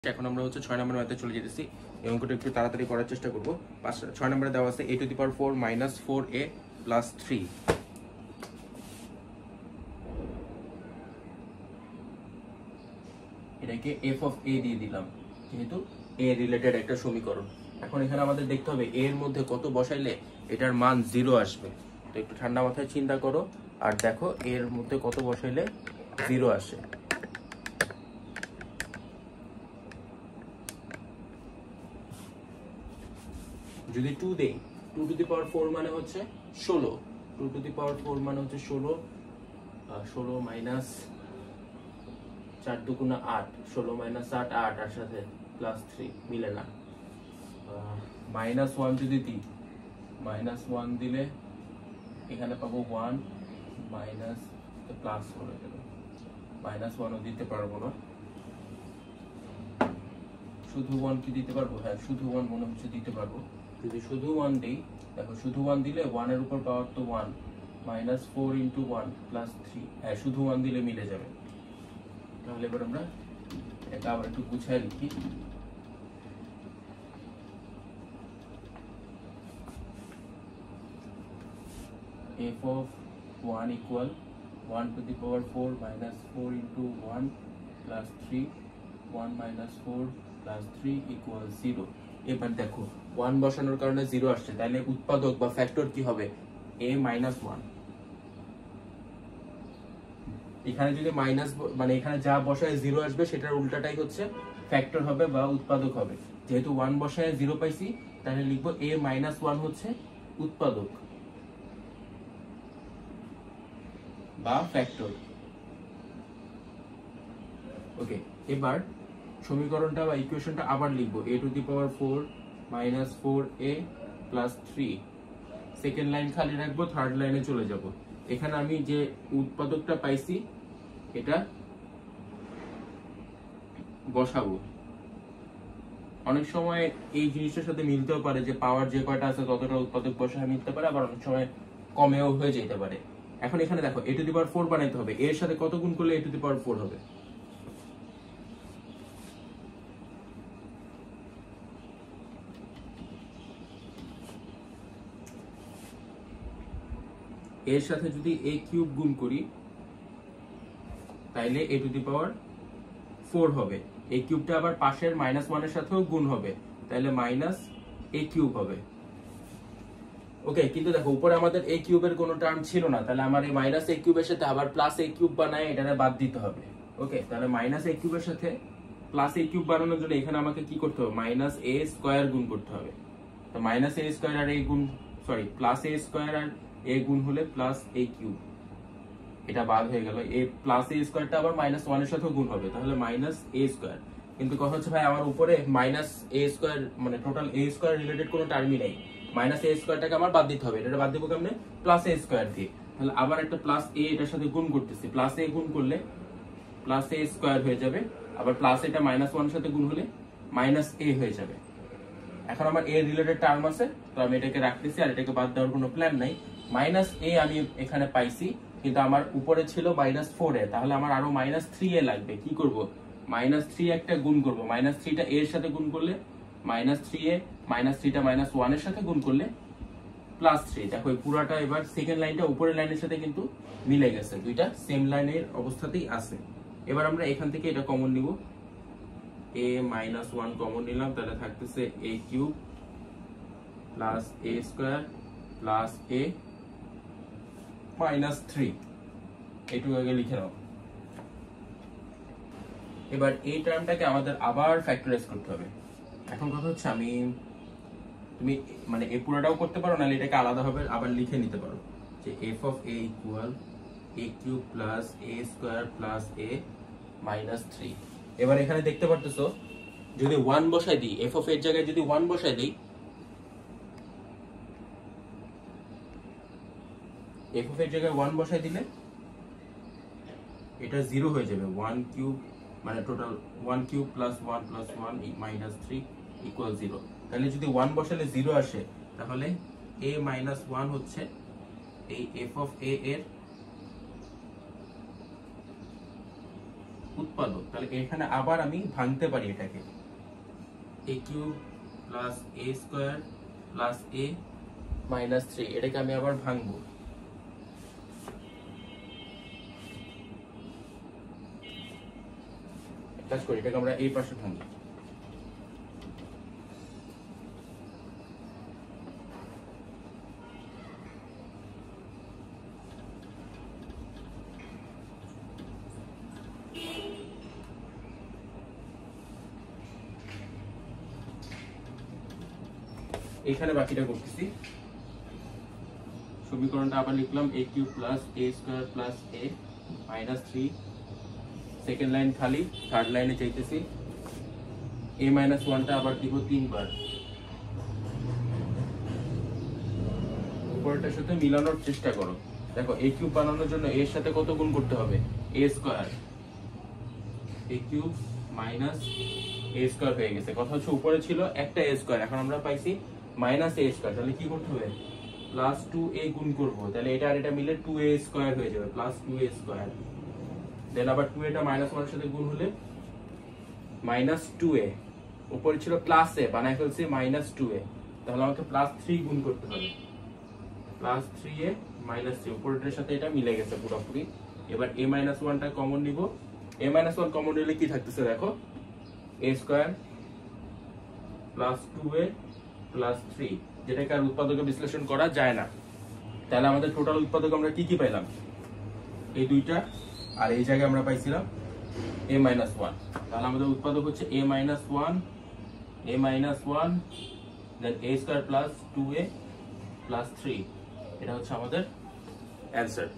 এখন আমরা হচ্ছে 6 নম্বর ম্যাথে চলে যেতেছি। এই অঙ্কটা একটু তাড়াতাড়ি করার চেষ্টা করব। 6 নম্বরে দেওয়া আছে a⁴ - 4a + 3। এটাকে f of a দিয়ে দিলাম, যেহেতু a রিলেটেড একটা সমীকরণ। এখন এখানে আমাদের দেখতে হবে a এর মধ্যে কত বসাইলে এটার মান 0 আসবে। তো একটু ঠান্ডা মাথায় চিন্তা করো আর দেখো a এর মধ্যে কত বসাইলে 0 আসে। যদি 2 দেই, 2⁴ মানে হচ্ছে 16, 2⁴ মানে হচ্ছে 16, 16 মাইনাস 4 দুগুণা 8, 16 মাইনাস 8, 8 আর সাথে +3 মিলে না। -1 যদি দিই, -1 দিলে এখানে পাবো 1 মাইনাস প্লাস হয়ে গেল। -1ও দিতে পারবো না, শুধু 1 কি দিতে পারবো? হ্যাঁ, শুধু 1 মনে হচ্ছে দিতে পারবো। যদি শুধু 1 দেই, দেখো শুধু 1 দিলে 1 এর উপর পাওয়ার তো 1, -4 × 1 + 3। হ্যাঁ, শুধু 1 দিলে মিলে যাবে। তাহলে এবার আমরা এটা আবার একটু গুছিয়ে লিখি। f of 1 equal 1⁴ - 4 × 1 + 3, 1 - 4 + 3 = 0। এবার দেখো 1 বসানোর কারণে 0 আসছে, তাহলে উৎপাদক বা ফ্যাক্টর কি হবে? a - 1। এখানে যদি মাইনাস মানে এখানে যা বসায় 0 আসবে সেটার উল্টাটাই হচ্ছে ফ্যাক্টর হবে বা উৎপাদক হবে। যেহেতু 1 বসায় 0 পাইছি, তাহলে লিখবো a - 1 হচ্ছে উৎপাদক বা ফ্যাক্টর। ওকে, এবার সমীকরণটা বা ইকুয়েশনটা আবার লিখবো a⁴ - 4a + 3। সেকেন্ড লাইন খালি রাখবো, থার্ড লাইনে চলে যাব। এখানে আমি যে উৎপাদকটা পাইছি এটা বসাবো। অনেক সময় এই জিনিসটার সাথে মিলতেও পারে যে পাওয়ার যে কয়টা আছে ততটা উৎপাদক বসায় মিলতে পারে, আবার অনেক সময় কমেও হয়ে যেতে পারে। এখন এখানে দেখো a⁴ বানাইতে হবে, এর সাথে কত গুণ করলে a⁴ হবে? এর সাথে যদি a³ গুণ করি তাইলে a⁴ হবে। a³ আবার পাশের -1 এর সাথেও গুণ হবে, তাহলে -a³ হবে। ওকে, কিন্তু দেখো উপরে আমাদের a³ এর কোনো টার্ম ছিল না, তাহলে আমার এই -a³ এর সাথে আবার +a³ বানায় এটারে বাদ দিতে হবে। ওকে, তাহলে -a³ এর সাথে +a³ বানানোর জন্য এখানে আমাকে কি করতে হবে? -a² গুণ করতে হবে। তো -a² আর a গুণ, সরি +a² আর a গুণ হলে +a³, এটা বাদ হয়ে গেল। a +a² আবার -1 এর সাথে গুণ হবে, তাহলে -a²। কিন্তু কথা হচ্ছে ভাই আমার উপরে -a² মানে টোটাল a² রিলেটেড কোনো টার্মই নাই। -a² আমার বাদ দিতে হবে। এটা বাদ দেবো কেমনে? +a² দিয়ে। তাহলে আবার একটা +a এটার সাথে গুণ করতেছি, +a গুণ করলে +a² হয়ে যাবে, আবার +a -1 এর সাথে গুণ হলে -a হয়ে যাবে। এখন আমার a রিলেটেড টার্ম আছে, তো আমি এটাকে রাখতেছি, আর এটাকে বাদ দেওয়ার কোনো প্ল্যান নাই। -a আমি এখানে পাইছি, কিন্তু আমার উপরে ছিল -4a, তাহলে আমার আরো -3a লাগবে। কি করব? -3 একটা গুণ করব, -3টা a এর সাথে গুণ করলে -3a, -3টা -1 এর সাথে গুণ করলে +3। দেখো এই পুরাটা এবার সেকেন্ড লাইনটা উপরের লাইনের সাথে কিন্তু মিলে গেছে, দুইটা সেম লাইনের অবস্থাতেই আছে। এবার আমরা এখান থেকে এটা কমন নিব, a - 1 কমন নিলাম, তাহলে থাকতেছে a³ + a² + a -3। এইটুকু আগে লিখে নাও। এবার এই টার্মটাকে আমাদের আবার ফ্যাক্টরাইজ করতে হবে। এখন কথা হচ্ছে তুমি মানে এই পুরোটাও করতে পারো, নাহলে এটাকে আলাদাভাবে আবার লিখে নিতে পারো যে f of a equal a³ + a² + a -3। এবার এখানে দেখতে পারতেছো যদি 1 বসাই দিই, f of a এর জায়গায় যদি 1 বসাই দিই, f of a এর জায়গায় 1 বসাই দিলে এটা 0 হয়ে যাবে। 1³ মানে টোটাল 1³ + 1 + 1 -3 = 0। তাহলে যদি 1 বসালে 0 আসে, তাহলে a - 1 হচ্ছে এই f of a এর উৎপাদক, তাহলে এখানে আবার আমি ভাঙতে পারি এটাকে, এ কিউব প্লাস এ স্কোয়ার প্লাস এ মাইনাস 3, এটাকে আমি আবার ভাঙবো। কাজ করি, এটাকে আমরা এই পাশে ভাঙি। এখানে বাকিটা করতেছি, সমীকরণটা আবার লিখলাম এ কিউব প্লাস এ স্কোয়ার প্লাস এ মাইনাস 3, সেকেন্ড লাইন খালি, থার্ড লাইনে চাইতেছি এ মাইনাস 1টা আবার দিব 3 বার, উপরেরটার সাথে মিলানোর চেষ্টা করো। দেখো এ কিউব বানানোর জন্য এর সাথে কত গুণ করতে হবে, এ স্কোয়ার, এ কিউব মাইনাস এ স্কোয়ার হয়ে গেছে। কথা হচ্ছে উপরে ছিল একটা এ স্কোয়ার, এখন আমরা পাইছি মাইনাস এ স্কোয়ার, তাহলে কি করতে হবে, প্লাস 2a গুণ করবো, তাহলে এটা আর এটা মিলে 2a স্কোয়ার হয়ে যাবে, প্লাস 2a স্কোয়ার। দেন আবার 2a মাইনাস 1 এর সাথে গুণ হলে মাইনাস 2a, উপরে ছিল প্লাস a, বানাই ফেলছি মাইনাস 2a, তাহলে আমাকে প্লাস 3 গুণ করতে হবে, প্লাস 3a মাইনাস 3, উপরের সাথে এটা মিলে গেছে পুরোপুরি। এবার a মাইনাস 1টা কমন নিব, a মাইনাস 1 কমন নিলে কি থাকতেছে দেখো, a square plus 2a plus 3, যেটাকে আর উৎপাদকে বিশ্লেষণ করা যায় না। তাহলে আমাদের টোটাল উৎপাদক আমরা কি কি পাইলাম, এই দুইটা, আর এই জায়গায় আমরা পাইছিলাম a মাইনাস 1, তাহলে আমাদের উৎপাদক হচ্ছে a minus 1, a minus 1, then a square plus 2a plus 3, এটা হচ্ছে আমাদের অ্যান্সার।